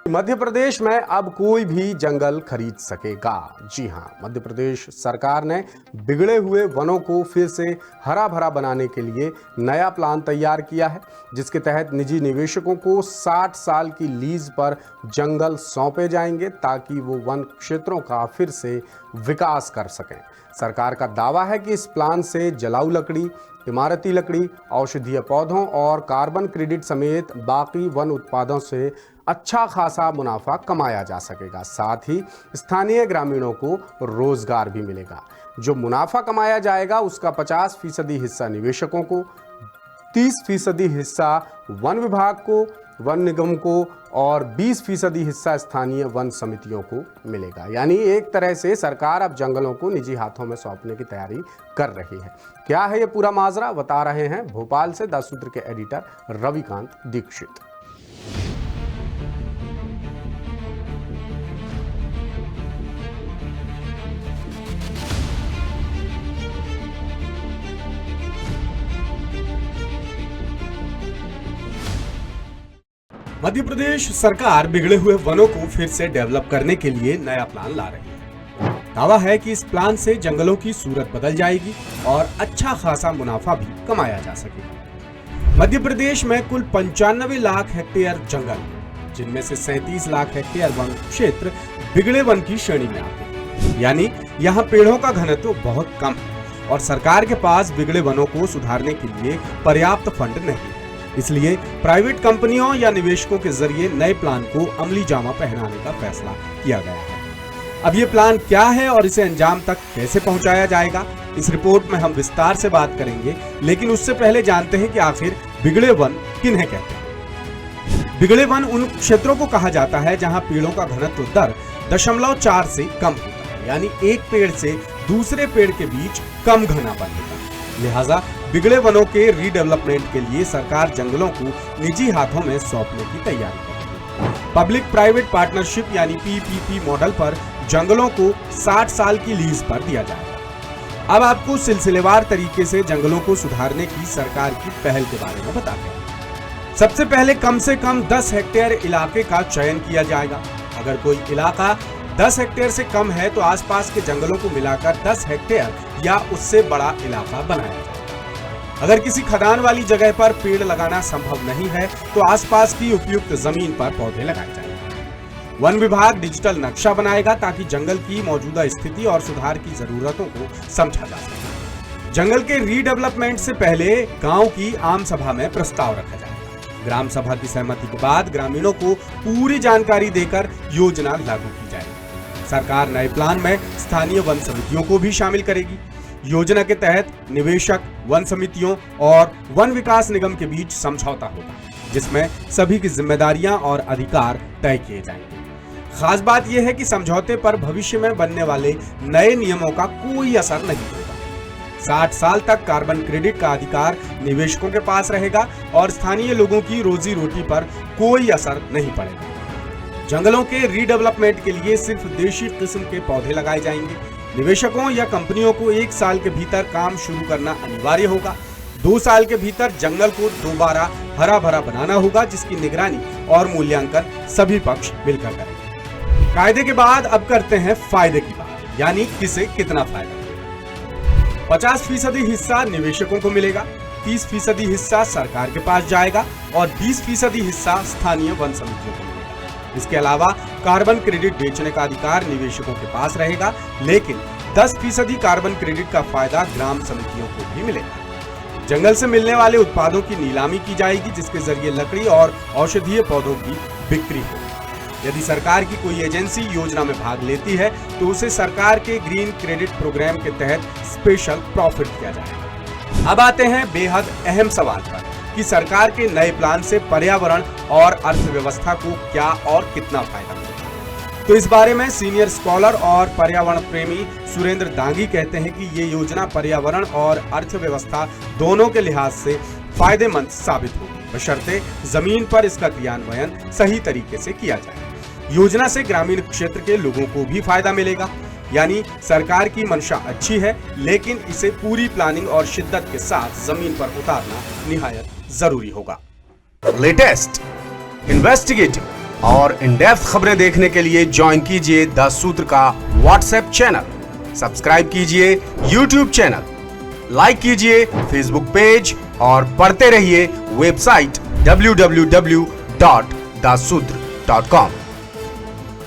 मध्य प्रदेश में अब कोई भी जंगल खरीद सकेगा। जी हां, मध्य प्रदेश सरकार ने बिगड़े हुए वनों को फिर से हरा भरा बनाने के लिए नया प्लान तैयार किया है, जिसके तहत निजी निवेशकों को 60 साल की लीज पर जंगल सौंपे जाएंगे ताकि वो वन क्षेत्रों का फिर से विकास कर सकें। सरकार का दावा है कि इस प्लान से जलाऊ लकड़ी, इमारती लकड़ी, औषधीय पौधों और कार्बन क्रेडिट समेत बाकी वन उत्पादों से अच्छा खासा मुनाफा कमाया जा सकेगा। साथ ही स्थानीय ग्रामीणों को रोजगार भी मिलेगा। जो मुनाफा कमाया जाएगा उसका 50% हिस्सा निवेशकों को, 30% हिस्सा वन विभाग को, वन निगम को और 20% हिस्सा स्थानीय वन समितियों को मिलेगा। यानी एक तरह से सरकार अब जंगलों को निजी हाथों में सौंपने की तैयारी कर रही है। क्या है ये पूरा माजरा, बता रहे हैं भोपाल से द सूत्र के एडिटर रविकांत दीक्षित। मध्य प्रदेश सरकार बिगड़े हुए वनों को फिर से डेवलप करने के लिए नया प्लान ला रही है। दावा है कि इस प्लान से जंगलों की सूरत बदल जाएगी और अच्छा खासा मुनाफा भी कमाया जा सकेगा। मध्य प्रदेश में कुल 95 लाख हेक्टेयर जंगल, जिनमें से 37 लाख हेक्टेयर वन क्षेत्र बिगड़े वन की श्रेणी में आते हैं। यानी यहाँ पेड़ों का घनत्व बहुत कम है और सरकार के पास बिगड़े वनों को सुधारने के लिए पर्याप्त फंड नहीं है। इसलिए प्राइवेट कंपनियों या निवेशकों के जरिए नए प्लान को अमली जामा पहनाने का फैसला किया गया है। अब ये प्लान क्या है और इसे अंजाम तक कैसे पहुंचाया जाएगा, इस रिपोर्ट में हम विस्तार से बात करेंगे। लेकिन उससे पहले जानते हैं कि आखिर बिगड़े वन किन्हें कहते हैं। बिगड़े वन उन क्षेत्रों को कहा जाता है जहां पेड़ों का घनत्व दर 0.4 से कम होता है, यानी एक पेड़ से दूसरे पेड़ के बीच कम घनापन होता है। लिहाजा बिगड़े वनों के रीडेवलपमेंट के लिए सरकार जंगलों को निजी हाथों में सौंपने की तैयारी कर रही है। पब्लिक प्राइवेट पार्टनरशिप यानी PPP मॉडल पर जंगलों को 60 साल की लीज पर दिया जाएगा। अब आपको सिलसिलेवार तरीके से जंगलों को सुधारने की सरकार की पहल के बारे में बताते हैं। सबसे पहले कम से कम 10 हेक्टेयर इलाके का चयन किया जाएगा। अगर कोई इलाका 10 हेक्टेयर से कम है तो आसपास के जंगलों को मिलाकर 10 हेक्टेयर या उससे बड़ा इलाका बनाया जाएगा। अगर किसी खदान वाली जगह पर पेड़ लगाना संभव नहीं है तो आसपास की उपयुक्त जमीन पर पौधे लगाए जाएंगे। वन विभाग डिजिटल नक्शा बनाएगा ताकि जंगल की मौजूदा स्थिति और सुधार की जरूरतों को समझा जा सके। जंगल के रीडेवलपमेंट से पहले गांव की आम सभा में प्रस्ताव रखा जाएगा। ग्राम सभा की सहमति के बाद ग्रामीणों को पूरी जानकारी देकर योजना लागू की जाएगी। सरकार नए प्लान में स्थानीय वन समितियों को भी शामिल करेगी। योजना के तहत निवेशक, वन समितियों और वन विकास निगम के बीच समझौता होगा, जिसमें सभी की जिम्मेदारियां और अधिकार तय किए जाएंगे। खास बात यह है कि समझौते पर भविष्य में बनने वाले नए नियमों का कोई असर नहीं होगा। 60 साल तक कार्बन क्रेडिट का अधिकार निवेशकों के पास रहेगा और स्थानीय लोगों की रोजी रोटी पर कोई असर नहीं पड़ेगा। जंगलों के रीडेवलपमेंट के लिए सिर्फ देशी किस्म के पौधे लगाए जाएंगे। निवेशकों या कंपनियों को 1 साल के भीतर काम शुरू करना अनिवार्य होगा। 2 साल के भीतर जंगल को दोबारा हरा भरा बनाना होगा, जिसकी निगरानी और मूल्यांकन सभी पक्ष मिलकर करेंगे। कायदे के बाद अब करते हैं फायदे की बात, यानी किसे कितना फायदा। 50% हिस्सा निवेशकों को मिलेगा, 30% हिस्सा सरकार के पास जाएगा और 20% हिस्सा स्थानीय वन समितियों को मिलेगा। इसके अलावा कार्बन क्रेडिट बेचने का अधिकार निवेशकों के पास रहेगा, लेकिन 10% कार्बन क्रेडिट का फायदा ग्राम समितियों को भी मिलेगा। जंगल से मिलने वाले उत्पादों की नीलामी की जाएगी, जिसके जरिए लकड़ी और औषधीय पौधों की बिक्री होगी। यदि सरकार की कोई एजेंसी योजना में भाग लेती है तो उसे सरकार के ग्रीन क्रेडिट प्रोग्राम के तहत स्पेशल प्रॉफिट दिया जाएगा। अब आते हैं बेहद अहम सवाल पर कि सरकार के नए प्लान से पर्यावरण और अर्थव्यवस्था को क्या और कितना फायदा मिलेगा। तो इस बारे में सीनियर स्कॉलर और पर्यावरण प्रेमी सुरेंद्र दांगी कहते हैं कि ये योजना पर्यावरण और अर्थव्यवस्था दोनों के लिहाज से फायदेमंद साबित होगी, बशर्ते जमीन पर इसका क्रियान्वयन सही तरीके से किया जाए। योजना से ग्रामीण क्षेत्र के लोगों को भी फायदा मिलेगा। यानी सरकार की मंशा अच्छी है, लेकिन इसे पूरी प्लानिंग और शिद्दत के साथ जमीन पर उतारना निहायत जरूरी होगा। लेटेस्ट, इन्वेस्टिगेटिव और इन डेप्थ खबरें देखने के लिए ज्वाइन कीजिए द सूत्र का व्हाट्सएप चैनल, सब्सक्राइब कीजिए यूट्यूब चैनल, लाइक कीजिए फेसबुक पेज और पढ़ते रहिए वेबसाइट www.dasudr.com।